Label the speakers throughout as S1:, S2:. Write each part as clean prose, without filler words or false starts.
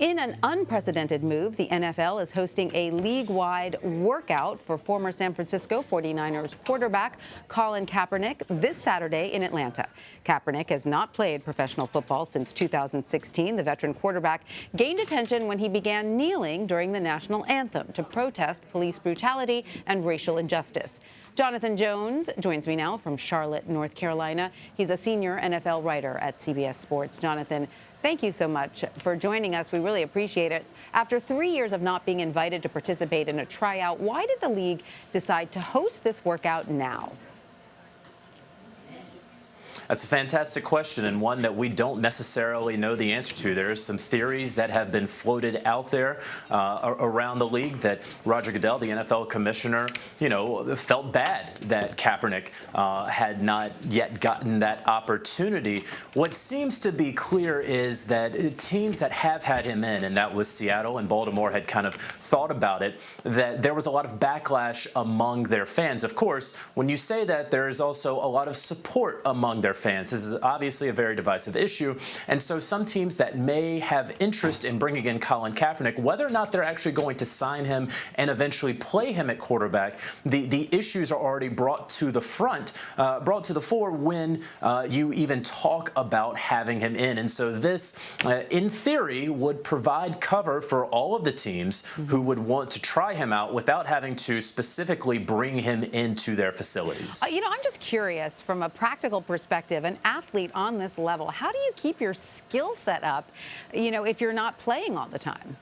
S1: In an unprecedented move, the NFL is hosting a league-wide workout for former San Francisco 49ers quarterback Colin Kaepernick this Saturday in Atlanta. Kaepernick has not played professional football since 2016. The veteran quarterback gained attention when he began kneeling during the national anthem to protest police brutality and racial injustice. Jonathan Jones joins me now from Charlotte, North Carolina. He's a senior NFL writer at CBS Sports. Jonathan, thank you so much for joining us. We really appreciate it. After 3 years of not being invited to participate in a tryout, why did the league decide to host this workout now?
S2: That's a fantastic question, and one that we don't necessarily know the answer to. There are some theories that have been floated out there around the league that Roger Goodell, the NFL commissioner, felt bad that Kaepernick had not yet gotten that opportunity. What seems to be clear is that teams that have had him in, and that was Seattle and Baltimore, had kind of thought about it, that there was a lot of backlash among their fans. Of course, when you say that, there is also a lot of support among their fans. This is obviously a very divisive issue, and so some teams that may have interest in bringing in Colin Kaepernick, whether or not they're actually going to sign him and eventually play him at quarterback, the issues are already brought to the fore when you even talk about having him in. And so this, in theory, would provide cover for all of the teams who would want to try him out without having to specifically bring him into their facilities.
S1: I'm just curious, from a practical perspective, an athlete on this level, how do you keep your skill set up, if you're not playing all the time?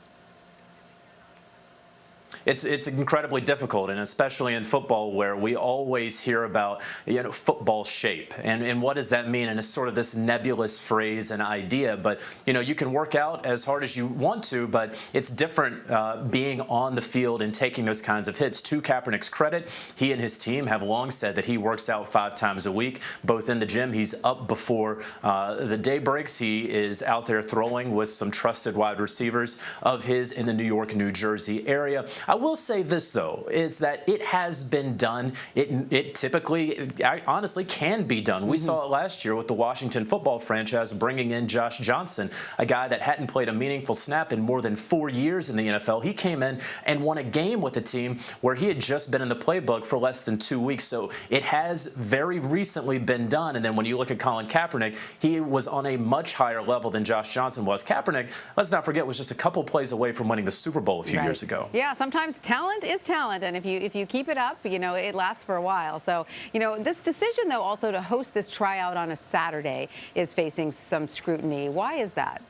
S2: It's incredibly difficult, and especially in football, where we always hear about football shape, and what does that mean? And it's sort of this nebulous phrase and idea. But you can work out as hard as you want to, but it's different being on the field and taking those kinds of hits. To Kaepernick's credit, he and his team have long said that he works out 5 times a week, both in the gym. He's up before the day breaks. He is out there throwing with some trusted wide receivers of his in the New York, New Jersey area. I will say this, though, is that it has been done. It typically, honestly, can be done. We saw it last year with the Washington football franchise bringing in Josh Johnson, a guy that hadn't played a meaningful snap in more than 4 years in the NFL. He came in and won a game with a team where he had just been in the playbook for less than 2 weeks. So it has very recently been done. And then when you look at Colin Kaepernick, he was on a much higher level than Josh Johnson was. Kaepernick, let's not forget, was just a couple plays away from winning the Super Bowl a few years ago.
S1: Yeah, sometimes talent is talent, and if you keep it up, it lasts for a while. So, this decision, though, also to host this tryout on a Saturday is facing some scrutiny. Why is that?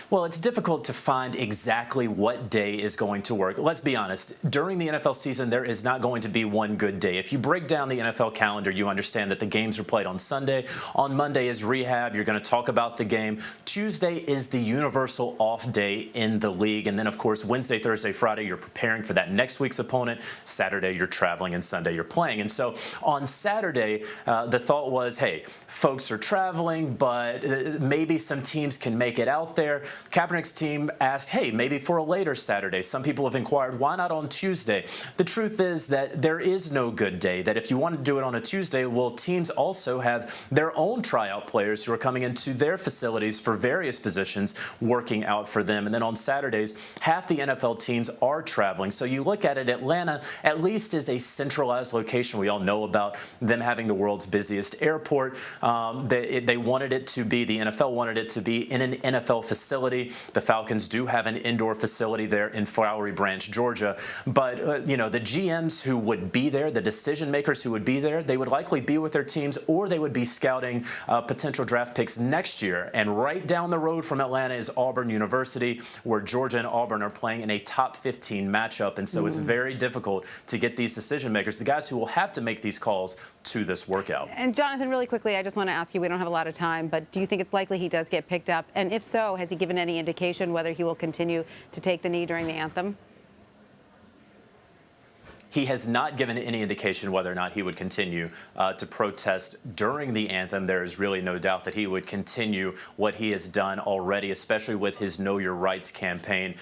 S2: Well, it's difficult to find exactly what day is going to work. Let's be honest. During the NFL season, there is not going to be one good day. If you break down the NFL calendar, you understand that the games are played on Sunday. On Monday is rehab. You're going to talk about the game. Tuesday is the universal off day in the league. And then, of course, Wednesday, Thursday, Friday, you're preparing for that next week's opponent. Saturday, you're traveling, and Sunday, you're playing. And so on Saturday, the thought was, hey, folks are traveling, but maybe some teams can make it out there. Kaepernick's team asked, hey, maybe for a later Saturday. Some people have inquired, why not on Tuesday? The truth is that there is no good day, that if you want to do it on a Tuesday, well, teams also have their own tryout players who are coming into their facilities for various positions, working out for them. And then on Saturdays, half the NFL teams are traveling. So you look at it, Atlanta at least is a centralized location. We all know about them having the world's busiest airport. They wanted it to be, the NFL wanted it to be in an NFL facility. The Falcons do have an indoor facility there in Flowery Branch, Georgia. But, the GMs who would be there, the decision makers who would be there, they would likely be with their teams, or they would be scouting potential draft picks next year. And right down the road from Atlanta is Auburn University, where Georgia and Auburn are playing in a top 15 matchup. And so it's very difficult to get these decision makers, the guys who will have to make these calls, to this workout.
S1: And Jonathan, really quickly, I just want to ask you, we don't have a lot of time, but do you think it's likely he does get picked up? And if so, has he given any indication whether he will continue to take the knee during the anthem?
S2: He has not given any indication whether or not he would continue to protest during the anthem. There is really no doubt that he would continue what he has done already, especially with his Know Your Rights campaign,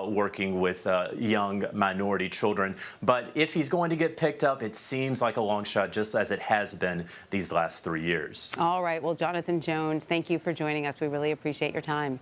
S2: working with young minority children. But if he's going to get picked up, it seems like a long shot, just as it has been these last 3 years.
S1: All right. Well, Jonathan Jones, thank you for joining us. We really appreciate your time.